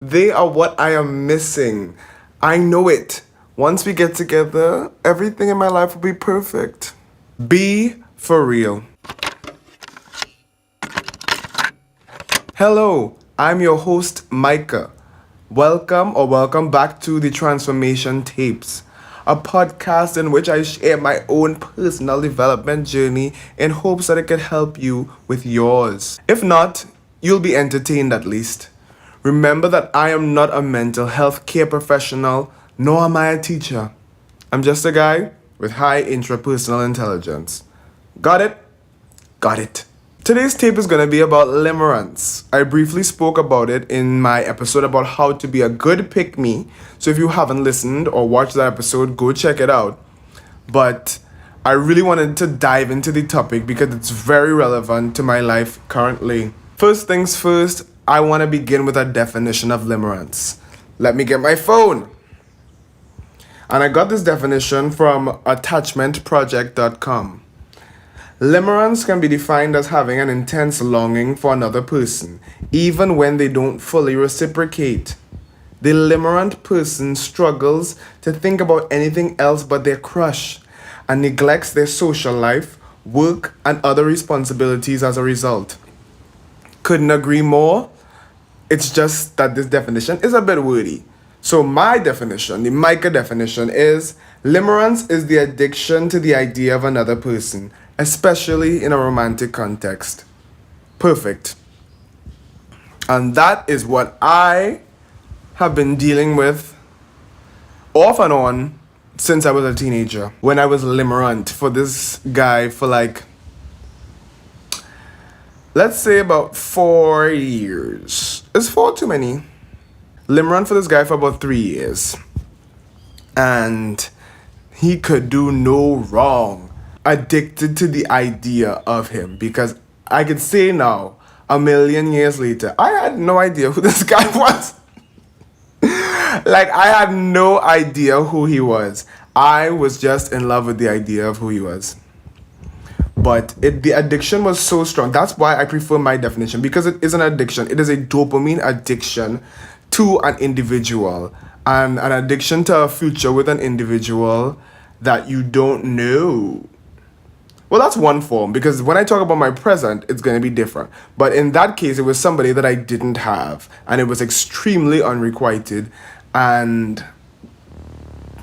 They are what I am missing. I know it. Once we get together, everything in my life will be perfect. Be for real. Hello, I'm your host, Micah. Welcome back to the Transformation Tapes, a podcast in which I share my own personal development journey in hopes that it could help you with yours. If not, you'll be entertained at least. Remember that I am not a mental health care professional, nor am I a teacher. I'm just a guy with high intrapersonal intelligence. Got it? Got it. Today's tape is going to be about limerence. I briefly spoke about it in my episode about how to be a good pick-me. So if you haven't listened or watched that episode, go check it out. But I really wanted to dive into the topic because it's very relevant to my life currently. First things first, I want to begin with a definition of limerence. Let me get my phone. And I got this definition from attachmentproject.com. Limerence can be defined as having an intense longing for another person, even when they don't fully reciprocate. The limerent person struggles to think about anything else but their crush and neglects their social life, work, and other responsibilities as a result. Couldn't agree more. It's just that this definition is a bit wordy. So my definition, the Micah definition, is limerence is the addiction to the idea of another person, especially in a romantic context. Perfect. And that is what I have been dealing with off and on since I was a teenager. When I was limerent for this guy for let's say about 4 years. Is 4 too many? Limerent for this guy for about 3 years. And he could do no wrong. Addicted to the idea of him, because I could say now, a million years later, I had no idea who this guy was. I had no idea who he was. I was just in love with the idea of who he was. But the addiction was so strong. That's why I prefer my definition, because it is an addiction. It is a dopamine addiction to an individual, and an addiction to a future with an individual that you don't know. Well, that's one form, because when I talk about my present, it's going to be different. But in that case, it was somebody that I didn't have, and it was extremely unrequited, and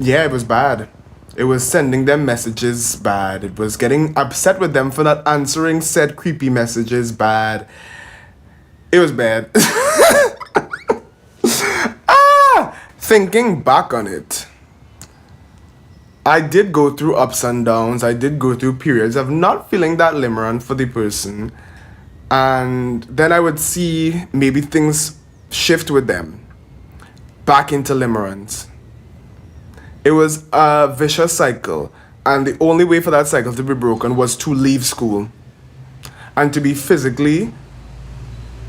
yeah, it was bad. It was sending them messages bad. It was getting upset with them for not answering said creepy messages bad. It was bad. Thinking back on it, I did go through ups and downs. I did go through periods of not feeling that limerent for the person. And then I would see maybe things shift with them back into limerence. It was a vicious cycle. And the only way for that cycle to be broken was to leave school and to be physically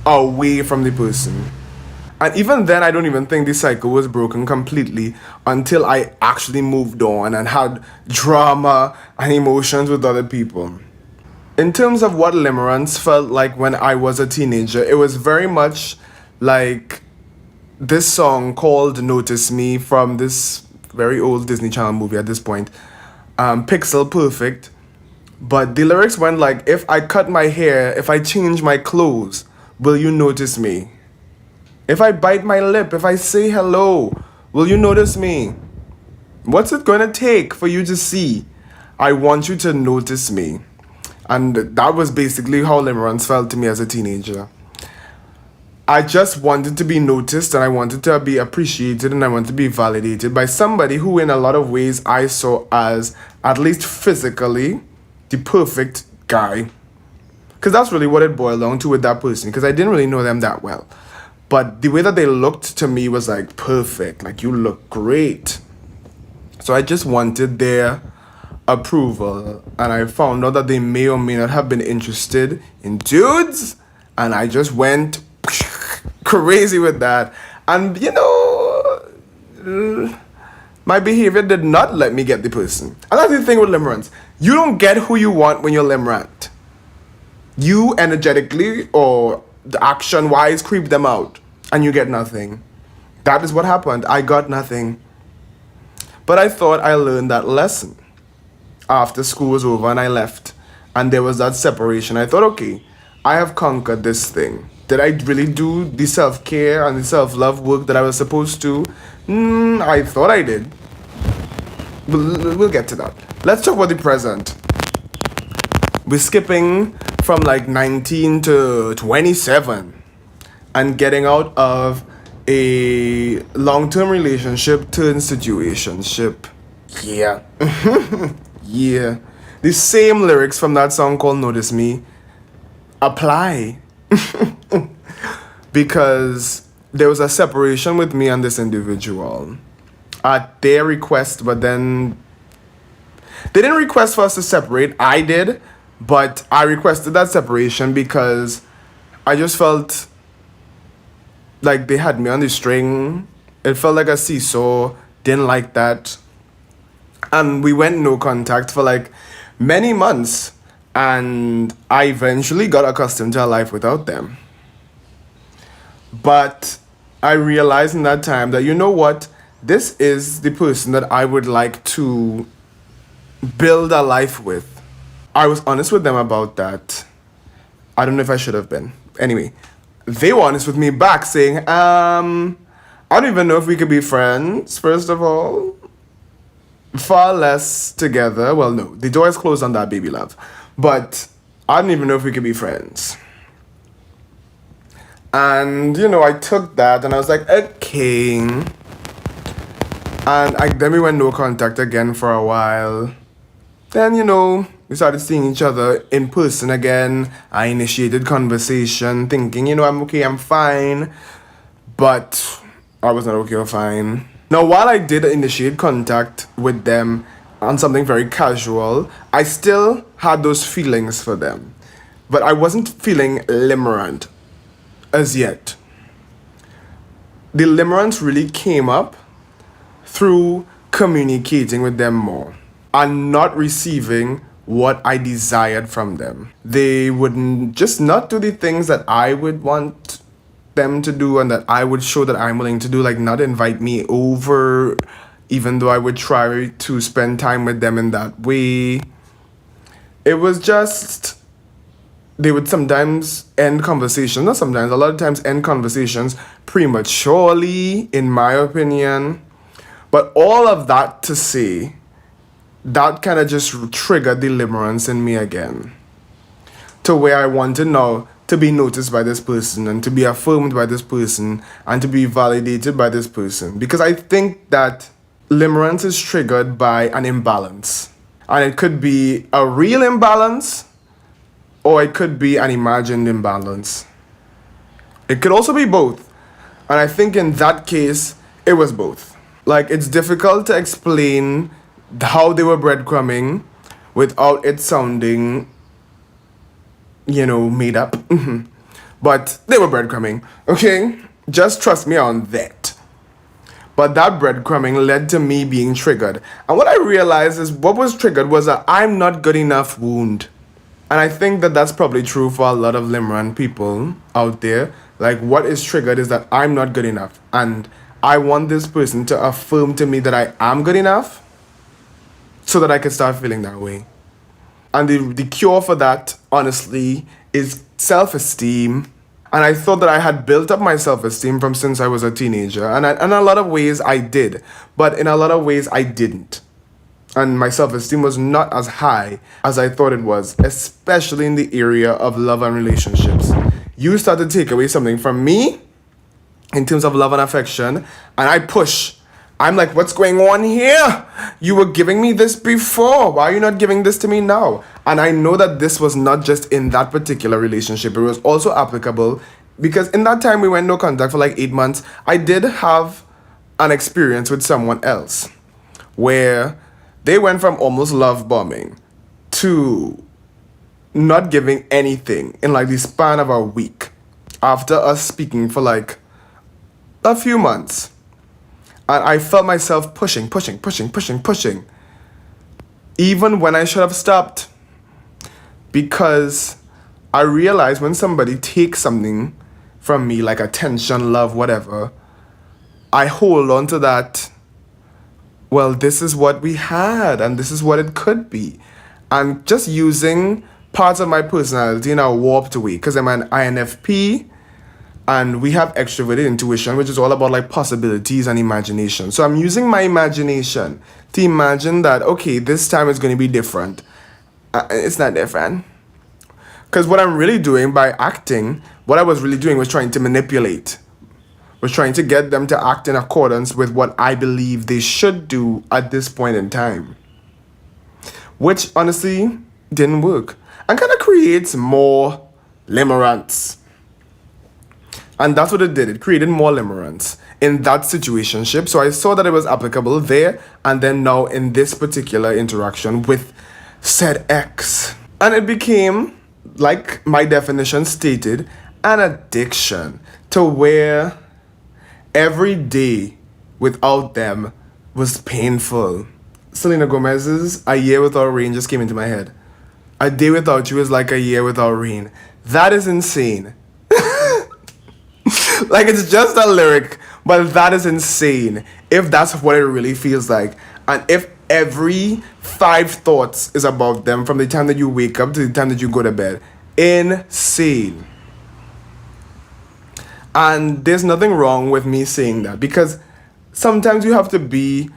away from the person. And even then, I don't even think the cycle was broken completely until I actually moved on and had drama and emotions with other people. In terms of what limerence felt like when I was a teenager, it was very much like this song called Notice Me from this very old Disney Channel movie at this point, Pixel Perfect. But the lyrics went like, if I cut my hair, if I change my clothes, will you notice me? If I bite my lip, if I say hello, will you notice me? What's it gonna take for you to see? I want you to notice me. And that was basically how limerence felt to me as a teenager. I just wanted to be noticed, and I wanted to be appreciated, and I wanted to be validated by somebody who in a lot of ways I saw as, at least physically, the perfect guy. Because that's really what it boiled down to with that person, because I didn't really know them that well. But the way that they looked to me was like perfect. Like, you look great. So I just wanted their approval. And I found out that they may or may not have been interested in dudes. And I just went crazy with that. And, my behavior did not let me get the person. And that's the thing with limerence. You don't get who you want when you're limerent. You energetically or the action-wise creep them out, and you get nothing. That is what happened. I got nothing. But I thought I learned that lesson after school was over and I left. And there was that separation. I thought, okay, I have conquered this thing. Did I really do the self care and the self love work that I was supposed to? I thought I did. We'll get to that. Let's talk about the present. We're skipping from like 19 to 27 and getting out of a long-term relationship to situationship. Yeah. Yeah. The same lyrics from that song called Notice Me apply. Because there was a separation with me and this individual at their request, but then they didn't request for us to separate. I did, but I requested that separation because I just felt like they had me on the string. It felt like a seesaw. Didn't like that. And we went no contact for like many months. And I eventually got accustomed to a life without them. But I realized in that time that, you know what? This is the person that I would like to build a life with. I was honest with them about that. I don't know if I should have been. Anyway, they were honest with me back saying, I don't even know if we could be friends, first of all. Far less together. Well, no, the door is closed on that, baby love. But I don't even know if we could be friends. And, I took that and I was like, okay. And then we went no contact again for a while. Then, we started seeing each other in person again. I initiated conversation, thinking, I'm okay, I'm fine. But I was not okay or fine. Now, while I did initiate contact with them on something very casual, I still had those feelings for them. But I wasn't feeling limerent as yet. The limerence really came up through communicating with them more and not receiving what I desired from them. They would just not do the things that I would want them to do and that I would show that I'm willing to do, like not invite me over, even though I would try to spend time with them in that way. It was just, they would sometimes end conversations, not sometimes, a lot of times end conversations prematurely, in my opinion. But all of that to say, that kind of just triggered the limerence in me again. To where I wanted now to be noticed by this person and to be affirmed by this person and to be validated by this person. Because I think that limerence is triggered by an imbalance. And it could be a real imbalance or it could be an imagined imbalance. It could also be both. And I think in that case, it was both. Like, it's difficult to explain how they were breadcrumbing without it sounding, made up. But they were breadcrumbing, okay? Just trust me on that. But that breadcrumbing led to me being triggered. And what I realized is what was triggered was a I'm not good enough wound. And I think that that's probably true for a lot of limerent people out there. Like, what is triggered is that I'm not good enough. And I want this person to affirm to me that I am good enough so that I can start feeling that way. And the cure for that, honestly, is self-esteem. And I thought that I had built up my self-esteem from since I was a teenager. And in a lot of ways, I did. But in a lot of ways, I didn't. And my self-esteem was not as high as I thought it was, especially in the area of love and relationships. You start to take away something from me in terms of love and affection, and I push. I'm like, what's going on here? You were giving me this before. Why are you not giving this to me now? And I know that this was not just in that particular relationship. It was also applicable because in that time we went no contact for like 8 months. I did have an experience with someone else where they went from almost love bombing to not giving anything in like the span of a week after us speaking for like a few months. And I felt myself pushing, even when I should have stopped. Because I realized when somebody takes something from me, like attention, love, whatever, I hold on to that. Well, this is what we had, and this is what it could be. And just using parts of my personality in a warped way, because I'm an INFP, and we have extroverted intuition, which is all about like possibilities and imagination. So I'm using my imagination to imagine that, okay, this time it's going to be different. It's not different. Because what I'm really doing by acting, what I was really doing was trying to manipulate, was trying to get them to act in accordance with what I believe they should do at this point in time. Which honestly didn't work. And kind of creates more limerence. And that's what it did. It created more limerence in that situationship. So I saw that it was applicable there, and then now in this particular interaction with said ex. And it became, like my definition stated, an addiction to where every day without them was painful. Selena Gomez's A Year Without Rain just came into my head. A day without you is like a year without rain. That is insane. Like, it's just a lyric, but that is insane if that's what it really feels like. And if every 5 thoughts is about them from the time that you wake up to the time that you go to bed. Insane. And there's nothing wrong with me saying that, because sometimes you have to be,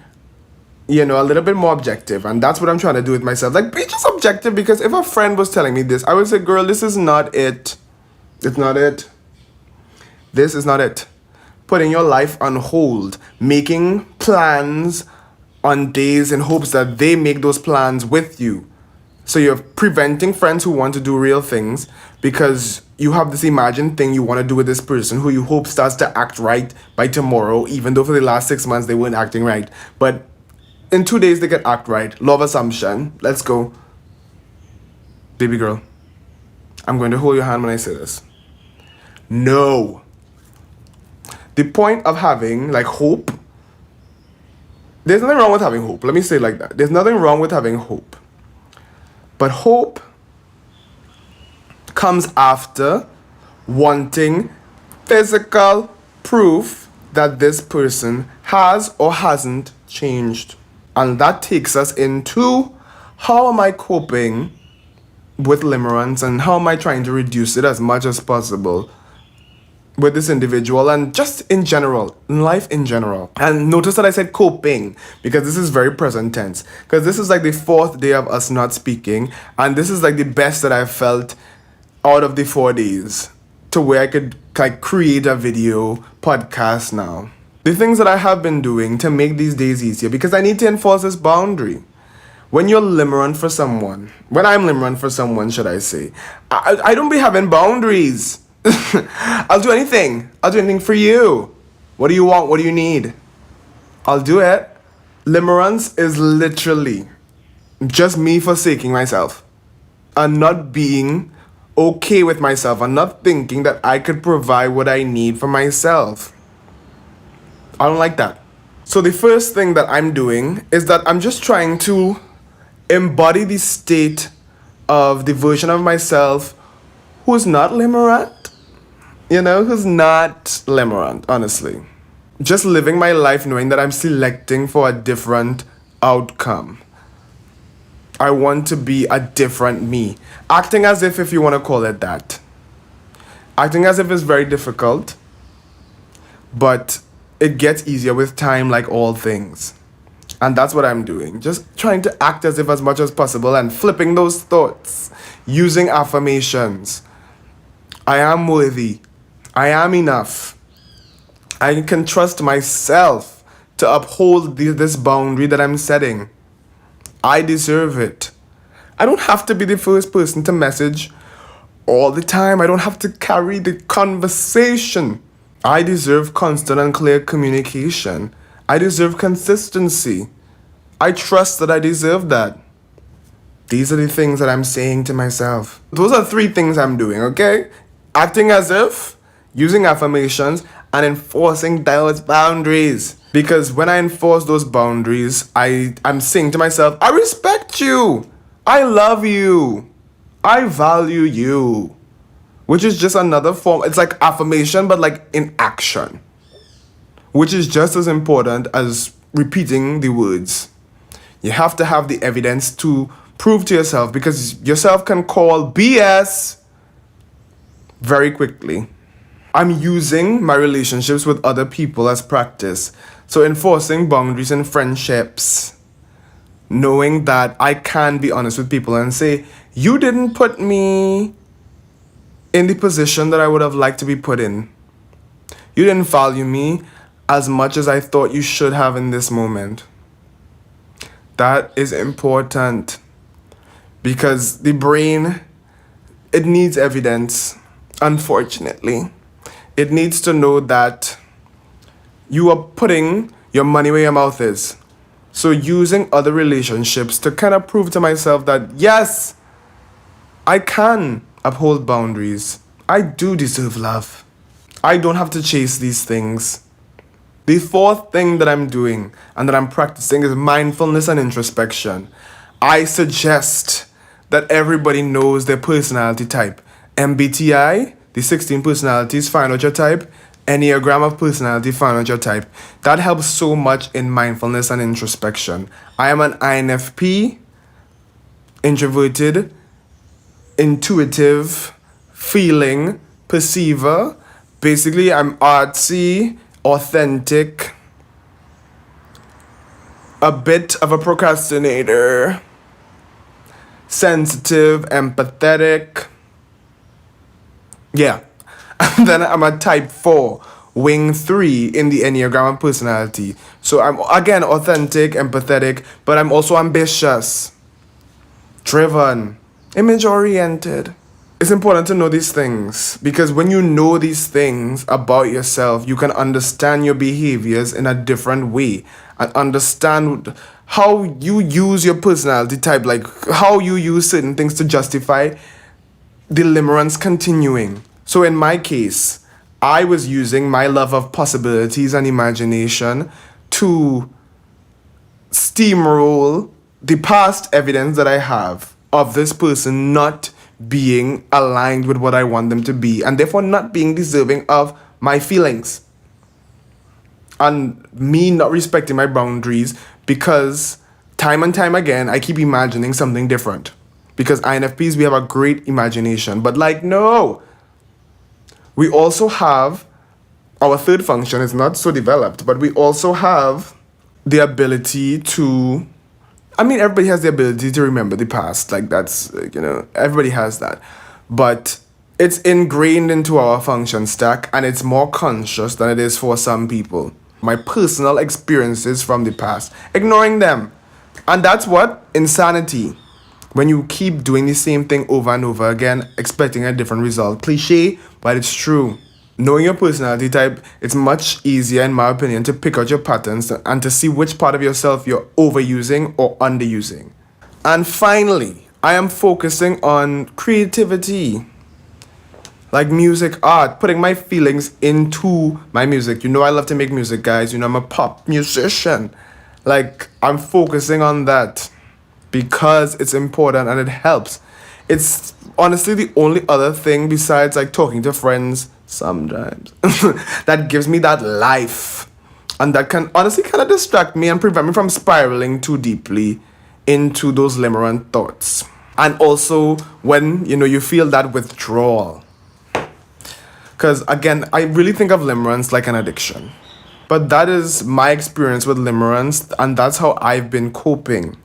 a little bit more objective. And that's what I'm trying to do with myself. Like, be just objective, because if a friend was telling me this, I would say, girl, this is not it. It's not it. This is not it. Putting your life on hold, making plans on days in hopes that they make those plans with you. So you're preventing friends who want to do real things because you have this imagined thing you want to do with this person who you hope starts to act right by tomorrow, even though for the last 6 months they weren't acting right. But in 2 days they can act right. Love assumption. Let's go. Baby girl, I'm going to hold your hand when I say this. No. The point of having, like, hope, there's nothing wrong with having hope. Let me say it like that. There's nothing wrong with having hope. But hope comes after wanting physical proof that this person has or hasn't changed. And that takes us into, how am I coping with limerence, and how am I trying to reduce it as much as possible with this individual, and just in general, in life in general. And notice that I said coping, because this is very present tense, because this is like the 4th day of us not speaking, and this is like the best that I've felt out of the 4 days to where I could like create a video podcast now. The things that I have been doing to make these days easier, because I need to enforce this boundary. When you're limerent for someone, when I'm limerent for someone, should I say, I don't be having boundaries. I'll do anything. I'll do anything for you. What do you want? What do you need? I'll do it. Limerence is literally just me forsaking myself and not being okay with myself and not thinking that I could provide what I need for myself. I don't like that. So the first thing that I'm doing is that I'm just trying to embody the state of the version of myself who's not limerent. Who's not limerent, honestly. Just living my life knowing that I'm selecting for a different outcome. I want to be a different me. Acting as if you want to call it that. Acting as if is very difficult, but it gets easier with time, like all things. And that's what I'm doing. Just trying to act as if as much as possible and flipping those thoughts. Using affirmations. I am worthy. I am enough. I can trust myself to uphold this boundary that I'm setting. I deserve it. I don't have to be the first person to message all the time. I don't have to carry the conversation. I deserve constant and clear communication. I deserve consistency. I trust that I deserve that. These are the things that I'm saying to myself. Those are 3 things I'm doing, okay? Acting as if, using affirmations, and enforcing those boundaries. Because when I enforce those boundaries, I'm saying to myself, I respect you. I love you. I value you. Which is just another form. It's like affirmation, but like in action. which is just as important as repeating the words. You have to have the evidence to prove to yourself, because yourself can call BS very quickly. I'm using my relationships with other people as practice. So enforcing boundaries in friendships, knowing that I can be honest with people and say, you didn't put me in the position that I would have liked to be put in. You didn't value me as much as I thought you should have in this moment. That is important, because the brain, it needs evidence, unfortunately. It needs to know that you are putting your money where your mouth is. So using other relationships to kind of prove to myself that, yes, I can uphold boundaries. I do deserve love. I don't have to chase these things. The fourth thing that I'm doing and that I'm practicing is mindfulness and introspection. I suggest that everybody knows their personality type. MBTI, the 16 personalities, find out your type. Enneagram of personality, find out your type. That helps so much in mindfulness and introspection. I am an INFP, introverted, intuitive, feeling, perceiver. Basically, I'm artsy, authentic, a bit of a procrastinator, sensitive, empathetic. Yeah. And then I'm a type 4, wing 3 in the Enneagram of personality. So I'm, again, authentic, empathetic, but I'm also ambitious, driven, image-oriented. It's important to know these things, because when you know these things about yourself, you can understand your behaviors in a different way and understand how you use your personality type, like how you use certain things to justify the limerence continuing. So in my case, I was using my love of possibilities and imagination to steamroll the past evidence that I have of this person not being aligned with what I want them to be, and therefore not being deserving of my feelings, and me not respecting my boundaries, because time and time again I keep imagining something different, because INFPs, we have a great imagination, but like, no, we also have our third function is not so developed, but we also have the ability to, I mean, everybody has the ability to remember the past. Like, that's, everybody has that. But it's ingrained into our function stack, and it's more conscious than it is for some people. My personal experiences from the past, ignoring them. And that's what? Insanity. When you keep doing the same thing over and over again, expecting a different result. Cliche, but it's true. Knowing your personality type, it's much easier, in my opinion, to pick out your patterns and to see which part of yourself you're overusing or underusing. And finally, I am focusing on creativity, like music, art, putting my feelings into my music. I love to make music, guys. I'm a pop musician. Like, I'm focusing on that because it's important and it helps. It's honestly the only other thing besides like talking to friends sometimes that gives me that life, and that can honestly kind of distract me and prevent me from spiraling too deeply into those limerent thoughts. And also when you feel that withdrawal, because again, I really think of limerence like an addiction, but that is my experience with limerence, and that's how I've been coping.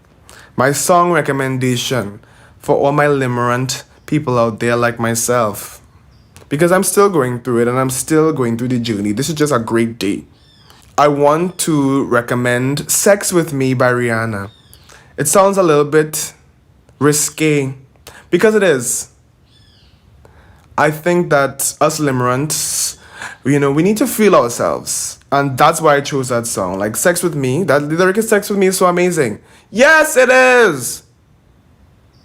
My song recommendation for all my limerent people out there like myself, because I'm still going through it and I'm still going through the journey. This is just a great day. I want to recommend Sex With Me by RIHANNA. It sounds a little bit risque, because it is. I think that us limerents, we need to feel ourselves. And that's why I chose that song. Like, Sex With Me, that the lyric is Sex With Me is so amazing. Yes, it is.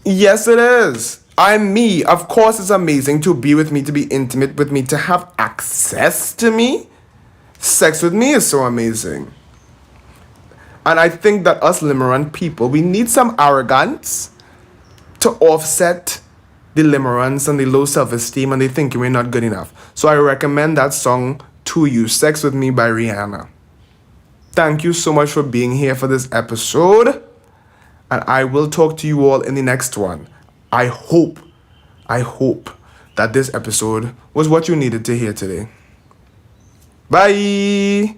Yes, it is. I'm me. Of course, it's amazing to be with me, to be intimate with me, to have access to me. Sex with me is so amazing. And I think that us limerent people, we need some arrogance to offset the limerence and the low self-esteem and the thinking we're not good enough. So I recommend that song to you, Sex With Me by RIHANNA. thank you so much for being here for this episode. And I will talk to you all in the next one. I hope that this episode was what you needed to hear today. Bye.